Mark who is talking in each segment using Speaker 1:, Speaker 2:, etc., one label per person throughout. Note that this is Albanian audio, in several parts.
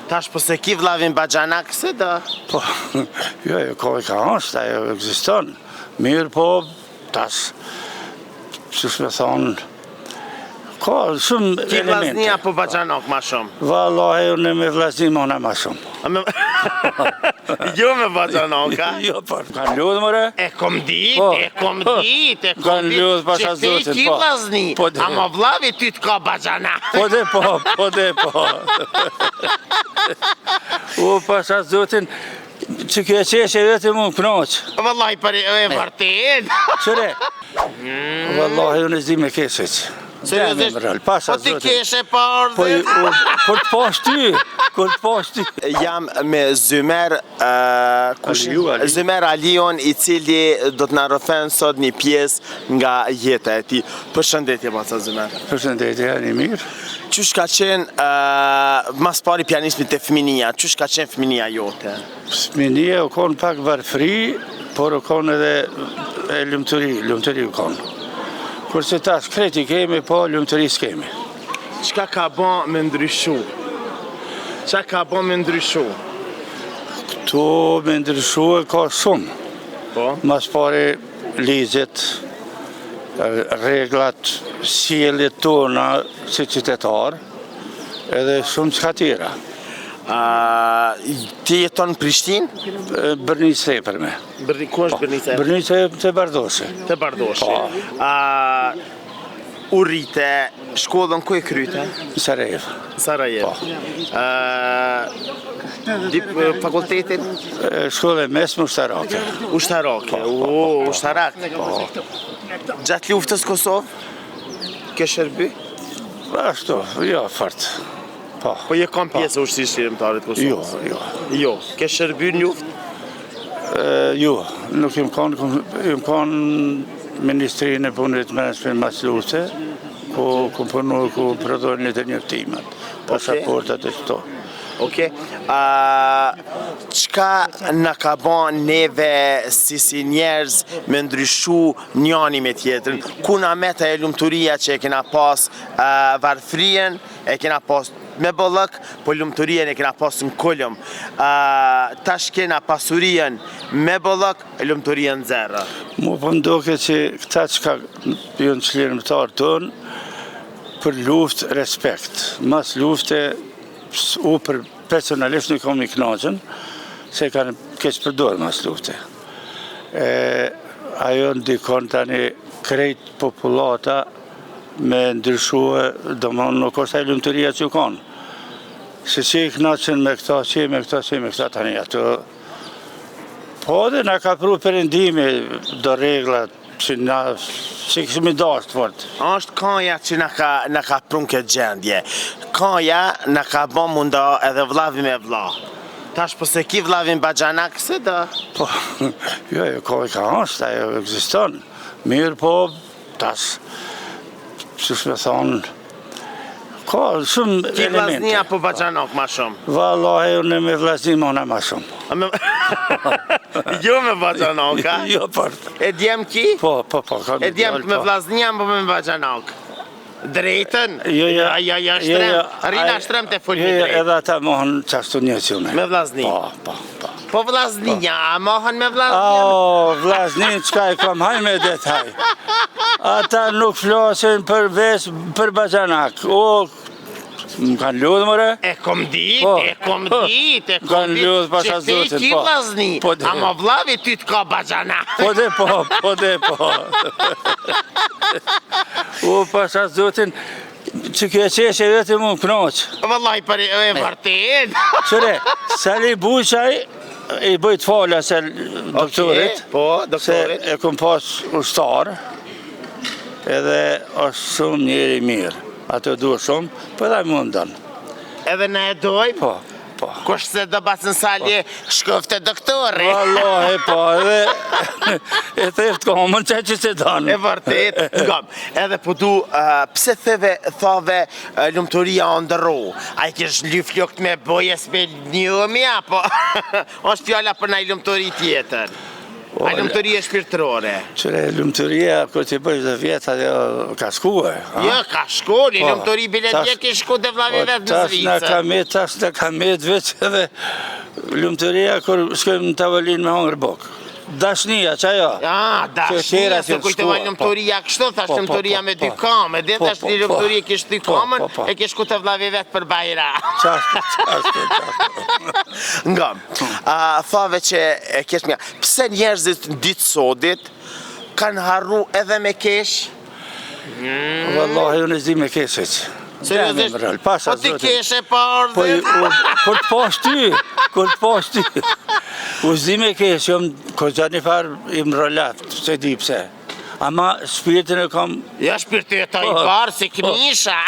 Speaker 1: Tash po se ki vllavin Baxhanak, se do?
Speaker 2: Po, jo, ka është, ajo ekziston. Mirë po, tash, që shme thonë, ka shumë elemente.
Speaker 1: Ki vllazni apo Baxhanak ma shumë?
Speaker 2: Vallahi, unë me vllazni mona ma shumë.
Speaker 1: Jo me Baxhanak, a?
Speaker 2: Jo, po, kanë ljudhë mëre?
Speaker 1: E kom dit.
Speaker 2: Kanë ljudhë pasha zotin,
Speaker 1: Ki vllazni, ama vllavi ty t'ka Baxhanak.
Speaker 2: Po de po. U pasha zotin, që kjo qeshe vetë mu më knoqë.
Speaker 1: Vallahi për e vërtet.
Speaker 2: Qëre? Vallahi, unë e zi me keseq.
Speaker 1: Seriozisht? Po ti keshe pa ardhe?
Speaker 2: Kur të pash ty.
Speaker 1: Jam me Zymer Alion, I cili do të na rrëfen sot një pjesë nga jeta e tij. Përshëndetje baca Zymer.
Speaker 2: Përshëndetje, një mirë.
Speaker 1: Qysh ka qenë mas pari pianismit të fëminia, qysh ka qenë fëminia jote?
Speaker 2: Fëminia u konë pak varfri, por u konë edhe lumëtëri u konë. Kurse tash kreti kemi, po lumëtëri s'kemi.
Speaker 1: Qka ka bon me ndryshu?
Speaker 2: Këtu me ndryshu e ka shumë.
Speaker 1: Po?
Speaker 2: Mas pari ligjet, reglat, sjelljet tona si qytetar, edhe shumë qka tjera.
Speaker 1: Ti jeton në Prishtinë?
Speaker 2: Bërnice e për me.
Speaker 1: Ku është Bërnice?
Speaker 2: Bërnice të Bardoshe.
Speaker 1: Të Bardoshe. U rrite, shkollën ku e kryte?
Speaker 2: Në
Speaker 1: Sarajevo. Fakultetin?
Speaker 2: Shkollë e mesme ushtarake.
Speaker 1: Ushtarak. Gjatë luftës Kosovë? Ke shërby?
Speaker 2: Ashtu, jo, fort.
Speaker 1: Po je kam pjesë ushtrisë shqirimtarit Kosovës? Jo. Ke shërby në luftë?
Speaker 2: Jo, nuk jem kanë Ministrinë e Punëve të Mbrëmshme mas lufte, ku punu, ku prodhojnë të njoftimet, pasaportat e këto.
Speaker 1: Okej. Qka na ka bon neve si njerëz me ndryshu njani me tjetrin? Kuna meta e lumëturia që e kena pas varfrien, e kena pas me bollëk, po lumëturien e kena pas në kolëm. Tash kena pasurien me bollëk, e lumëturien zero.
Speaker 2: Mu po ndoke që këta që ka jënë qlirimtarë tonë, për luft respekt. Mas lufte, u për personalisht nuk kom I knaqën, se kanë keq përdorë mas lufte. Ajo ndikon tani krejt populata me ndryshue, do më nuk është e lumëturia që u kanë. Se që I knaqën me këta tani ato. Po dhe na ka pru përindimi do reglat që këshmi dashtë fort.
Speaker 1: Ashtë kaja që na ka prun këtë gjendje. Kaja na ka bon munda edhe vllavi me vlla. Tash po se ki vllavin Baxhanak, se do?
Speaker 2: Po, jo, ka është, ajo ekziston. Mirë po, tash, që shme thonë, ka shumë elemente.
Speaker 1: Ki vllazni apo Baxhanak ma shumë?
Speaker 2: Vallahi, unë me vllazni mona ma shumë.
Speaker 1: Jo me Baxhanak, a?
Speaker 2: Jo, por.
Speaker 1: E djem ki?
Speaker 2: Po.
Speaker 1: E djem me vllazni apo me Baxhanak? Drejtën?
Speaker 2: Jo.
Speaker 1: Rina shtrem të full me
Speaker 2: drejtë.
Speaker 1: drejtë.
Speaker 2: Edhe ata mohën qashtu një qune.
Speaker 1: Me vllazni?
Speaker 2: Po.
Speaker 1: Po vllaznija, a mohën me vllazni?
Speaker 2: Vllazni, qka I kam, haj me detaj. Ata nuk flasin për vesh, për Baxhanak. Më kanë ljudhë mëre?
Speaker 1: E kom dit.
Speaker 2: Kanë ljudhë pasha zotin,
Speaker 1: Që ti ki vllazni, ama vllavi ty t'ka Baxhanak.
Speaker 2: Po de po. U pasha zotin, që kjo qeshe vetë mu më knoqë.
Speaker 1: Vallahi për e vërtet.
Speaker 2: Qëre, Sali Buqaj, I bëjt fala se doktorit, se e kom pas ushtar, edhe është shumë njeri mirë. Ato duhe shumë, po edhe mundon.
Speaker 1: Edhe ne e dojmë?
Speaker 2: Po.
Speaker 1: Kush se do basën Sali shkofte doktori?
Speaker 2: Wallahi, po, edhe e theft komën që se donë.
Speaker 1: E vërtet, ngam. Edhe po du, pse thave lumëturia ndërru? A I kesh lyfljokt me bojes me njëmi, apo? është fjalla për naj lumëturi tjetër? A lumturia shpirtërore?
Speaker 2: Qëre, lumturia, kur t'i bëjsh dhe vjetë, ajo ka shkue.
Speaker 1: Jo, ka shku, një lumturi bile dje ki shku të vlavi vetë në Zvicë.
Speaker 2: Tash në kamet veç edhe lumturia kur shkojmë në tavolinë me hongër bokë. Dashnia, që ajo?
Speaker 1: Dashnia, se kujtëva lumturia kështu, thash lumturia me 2 kamë, dhe thash një lumturia kishtë 2 kamën, e kish ku të vlavi vetë për bajra.
Speaker 2: Nga,
Speaker 1: thave që e kesh mja, pse njerëzit në ditë sodit kanë harru edhe me kesh?
Speaker 2: Wallahi, unë zdi me keshit.
Speaker 1: Seriozisht? Po ti keshe parë
Speaker 2: kur të pash ty, u zdi me kesh, jom kur gjatë një farë i më rëllat, se di pse. Ama shpirtin e kam...
Speaker 1: Ja, shpirtin e ta i parë, se këmisha.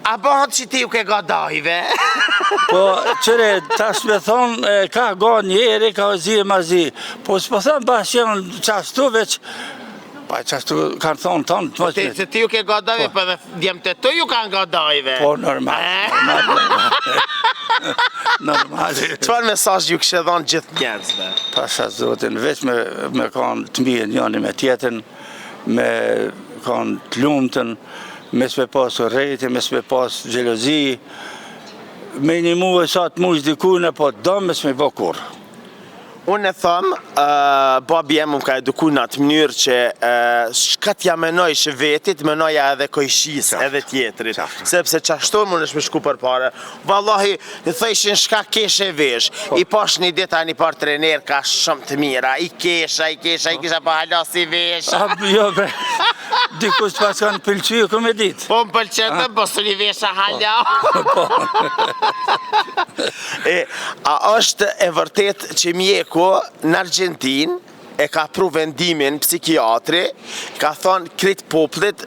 Speaker 1: A bëhat që ti u ke gadajve?
Speaker 2: Po, qëre, tash me thonë, ka ga njeri, ka zi e ma zi. Po, s'po thëmë bashkë janë qastu veç, pa qastu kanë thonë tonë të mështë.
Speaker 1: Se ti u ke gadajve, për dhe djemë të tu ju kanë gadajve.
Speaker 2: Po, normal.
Speaker 1: Qëfar mesazh ju kështë dhonë gjithë njerëzve?
Speaker 2: Pasha zotin, veç me kanë të mirë njëni me tjetën, me kanë të lumëtën, me s'me pas rejti, me s'me pas gjelozi, me një muë sa të mujsh dikune, po të dëmë me s'me bo kur.
Speaker 1: Unë e thëmë, babi e më ka eduku në atë mënyrë që shka t'ja menojsh vetit, menoja edhe kojshis, edhe tjetrit. Sepse qashtu më nëshme shku për pare. Vallahi, në thëshin shka keshe vesh. I pash një dita një par trener ka shumë të mira. I kisha pa halasi vesh.
Speaker 2: Jo bre, dikus pas kanë pëlqy, ku me dit.
Speaker 1: Po më pëlqetëm, po së një vesha halja. A është e vërtet që mjeku në Argentinë e ka pru vendimin psikiatri, ka thonë kritë poplit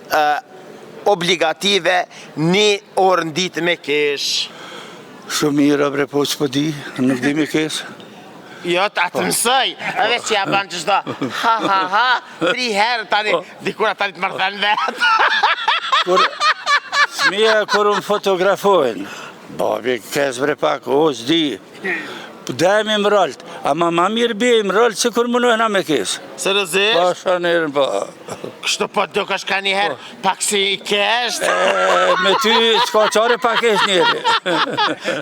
Speaker 1: obligative 1 orë në ditë me kesh.
Speaker 2: Shumë mirë, bre, po që po di, nuk di me kesh.
Speaker 1: Jo, ta të mësoj, e veç që ja banë që shdo, ha, 3 herë tani, dikura tani të mërthen vetë.
Speaker 2: Smija kur unë fotografojnë, babi, kes bre pak, o, zdi, dajmë i mëralt, ama ma mirë bje i mëralt se kur mënojna me kesh.
Speaker 1: Seriozisht?
Speaker 2: Po, shanirën, po.
Speaker 1: Kështu po do ka shka njëherë, pak si i kesh?
Speaker 2: Me ty, s'ka qare pak kesh njeri.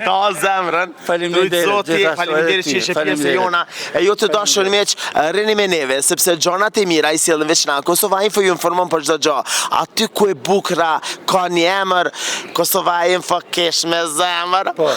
Speaker 1: Ta zemrën,
Speaker 2: Faleminderit,
Speaker 1: faleminderit që ishe pjesë jona. E ju të dashur miq, rini me neve, sepse gjonat e mira i sjellin veç na. Kosova Info ju informon për çdo gjë. Aty ku e bukra ka një emër, Kosova Info kesh me zemër.
Speaker 2: Po.